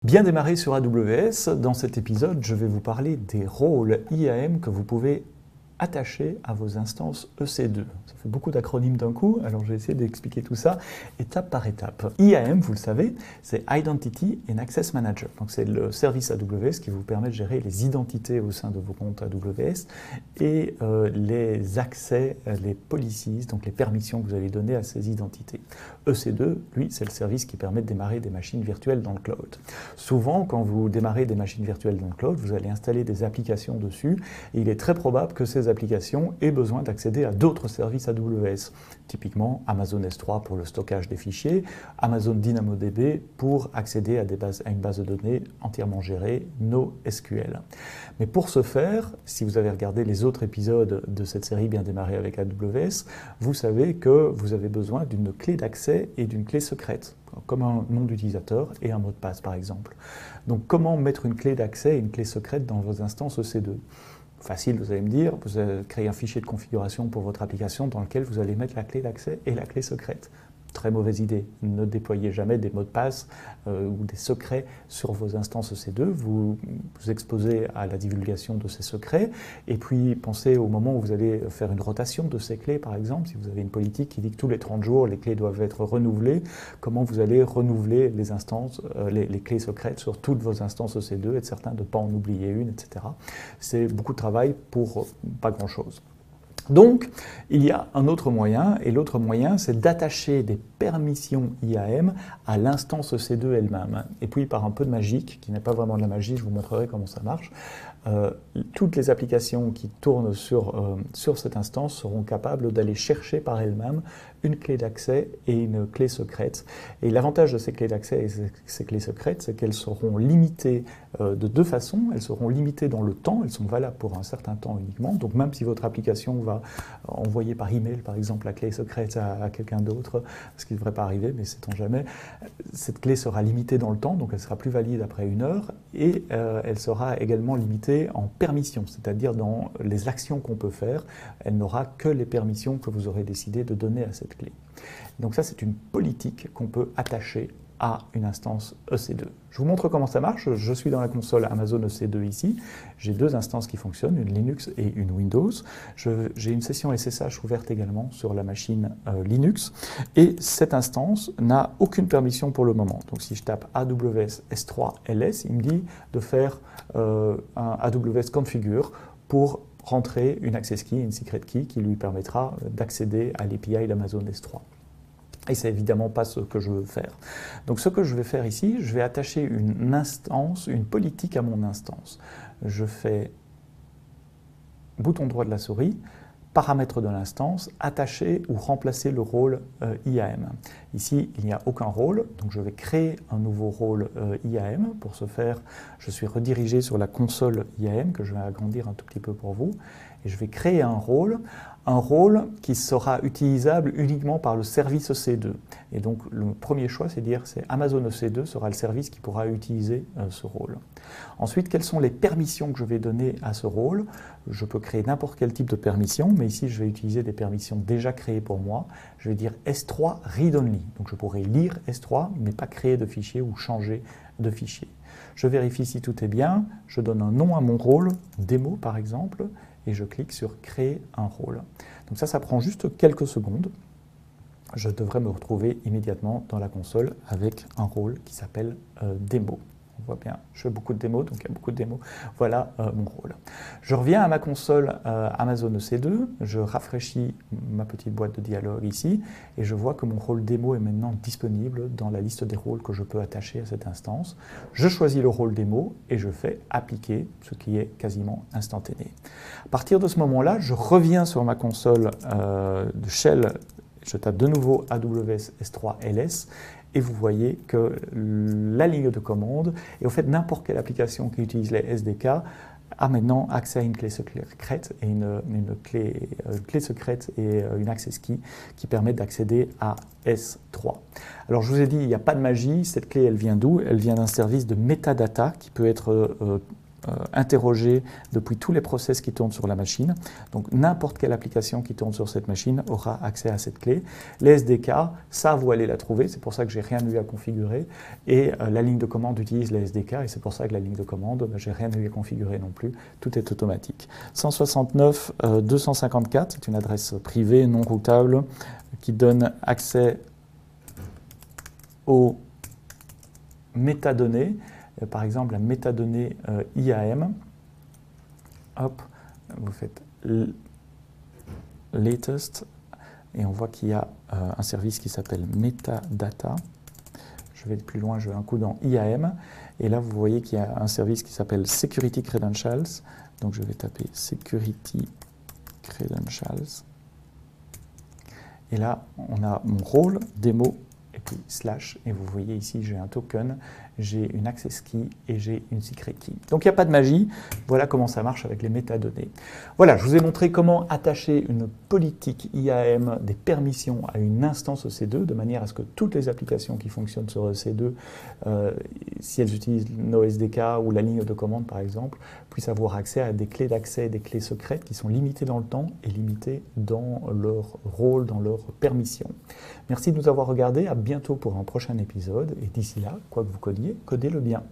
Bien démarré sur AWS, dans cet épisode, je vais vous parler des rôles IAM que vous pouvez attacher à vos instances EC2. Ça fait beaucoup d'acronymes d'un coup, alors je vais essayer d'expliquer tout ça étape par étape. IAM, vous le savez, c'est Identity and Access Manager. Donc c'est le service AWS qui vous permet de gérer les identités au sein de vos comptes AWS et les accès, les policies, donc les permissions que vous allez donner à ces identités. EC2, lui, c'est le service qui permet de démarrer des machines virtuelles dans le cloud. Souvent, quand vous démarrez des machines virtuelles dans le cloud, vous allez installer des applications dessus et il est très probable que ces applications aient besoin d'accéder à d'autres services AWS. Typiquement, Amazon S3 pour le stockage des fichiers, Amazon DynamoDB pour accéder à une base de données entièrement gérée, NoSQL. Mais pour ce faire, si vous avez regardé les autres épisodes de cette série Bien démarré avec AWS, vous savez que vous avez besoin d'une clé d'accès et d'une clé secrète, comme un nom d'utilisateur et un mot de passe par exemple. Donc comment mettre une clé d'accès et une clé secrète dans vos instances EC2 ? Facile, vous allez me dire, vous créez un fichier de configuration pour votre application dans lequel vous allez mettre la clé d'accès et la clé secrète. Très mauvaise idée. Ne déployez jamais des mots de passe ou des secrets sur vos instances EC2. Vous vous exposez à la divulgation de ces secrets. Et puis, pensez au moment où vous allez faire une rotation de ces clés, par exemple. Si vous avez une politique qui dit que tous les 30 jours, les clés doivent être renouvelées, comment vous allez renouveler les instances, les clés secrètes sur toutes vos instances EC2, être certain de ne pas en oublier une, etc. C'est beaucoup de travail pour pas grand-chose. Donc, il y a un autre moyen, et l'autre moyen, c'est d'attacher des permissions IAM à l'instance EC2 elle-même. Et puis, par un peu de magique, qui n'est pas vraiment de la magie, je vous montrerai comment ça marche, toutes les applications qui tournent sur cette instance seront capables d'aller chercher par elles-mêmes une clé d'accès et une clé secrète. Et l'avantage de ces clés d'accès et ces clés secrètes, c'est qu'elles seront limitées de deux façons. Elles seront limitées dans le temps, elles sont valables pour un certain temps uniquement. Donc même si votre application va envoyer par email, par exemple, la clé secrète à quelqu'un d'autre, ce qui ne devrait pas arriver, mais sait-on jamais, cette clé sera limitée dans le temps, donc elle sera plus valide après 1 heure, et elle sera également limitée en permissions, c'est-à-dire dans les actions qu'on peut faire, elle n'aura que les permissions que vous aurez décidé de donner à cette clé. Donc ça, c'est une politique qu'on peut attacher à une instance EC2. Je vous montre comment ça marche. Je suis dans la console Amazon EC2 ici. J'ai deux instances qui fonctionnent, une Linux et une Windows. J'ai une session SSH ouverte également sur la machine Linux. Et cette instance n'a aucune permission pour le moment. Donc si je tape AWS S3 LS, il me dit de faire un AWS configure pour rentrer une access key, une secret key qui lui permettra d'accéder à l'API d'Amazon S3. Et c'est évidemment pas ce que je veux faire. Donc ce que je vais faire ici, je vais attacher une instance, une politique à mon instance. Je fais bouton droit de la souris, paramètres de l'instance, attacher ou remplacer le rôle IAM. Ici, il n'y a aucun rôle, donc je vais créer un nouveau rôle IAM. Pour ce faire, je suis redirigé sur la console IAM, que je vais agrandir un tout petit peu pour vous, et je vais créer un rôle qui sera utilisable uniquement par le service EC2. Et donc le premier choix, c'est de dire que Amazon EC2 sera le service qui pourra utiliser ce rôle. Ensuite, quelles sont les permissions que je vais donner à ce rôle? Je peux créer n'importe quel type de permission, mais ici je vais utiliser des permissions déjà créées pour moi. Je vais dire S3 read only. Donc je pourrais lire S3, mais pas créer de fichier ou changer de fichier. Je vérifie si tout est bien, je donne un nom à mon rôle, démo par exemple, et je clique sur créer un rôle. Donc ça prend juste quelques secondes. Je devrais me retrouver immédiatement dans la console avec un rôle qui s'appelle démo. On voit bien, je fais beaucoup de démos, donc il y a beaucoup de démos. Voilà mon rôle. Je reviens à ma console Amazon EC2, je rafraîchis ma petite boîte de dialogue ici, et je vois que mon rôle démo est maintenant disponible dans la liste des rôles que je peux attacher à cette instance. Je choisis le rôle démo et je fais appliquer, ce qui est quasiment instantané. À partir de ce moment-là, je reviens sur ma console de shell, je tape de nouveau AWS S3 LS, et vous voyez que la ligne de commande, et au fait n'importe quelle application qui utilise les SDK, a maintenant accès à une clé secrète et une clé secrète et une access key qui permettent d'accéder à S3. Alors je vous ai dit, il n'y a pas de magie, cette clé elle vient d'où? Elle vient d'un service de metadata qui peut être interroger depuis tous les process qui tournent sur la machine. Donc n'importe quelle application qui tourne sur cette machine aura accès à cette clé. Les SDK savent où aller la trouver, c'est pour ça que j'ai rien eu à configurer. Et la ligne de commande utilise les SDK et c'est pour ça que la ligne de commande, j'ai rien eu à configurer non plus. Tout est automatique. 169.254, c'est une adresse privée non routable qui donne accès aux métadonnées, par exemple la métadonnée IAM. Hop, vous faites latest et on voit qu'il y a un service qui s'appelle metadata. Je vais plus loin, je vais un coup dans IAM et là vous voyez qu'il y a un service qui s'appelle security credentials. Donc je vais taper security credentials et là on a mon rôle démo et puis slash, et vous voyez ici j'ai un token, j'ai une access key et j'ai une secret key. Donc il n'y a pas de magie, voilà comment ça marche avec les métadonnées. Voilà, je vous ai montré comment attacher une politique IAM, des permissions à une instance EC2, de manière à ce que toutes les applications qui fonctionnent sur EC2, si elles utilisent nos SDK ou la ligne de commande par exemple, puissent avoir accès à des clés d'accès, des clés secrètes qui sont limitées dans le temps et limitées dans leur rôle, dans leurs permissions. Merci de nous avoir regardés, à bientôt pour un prochain épisode, et d'ici là, quoi que vous codiez, codez-le bien.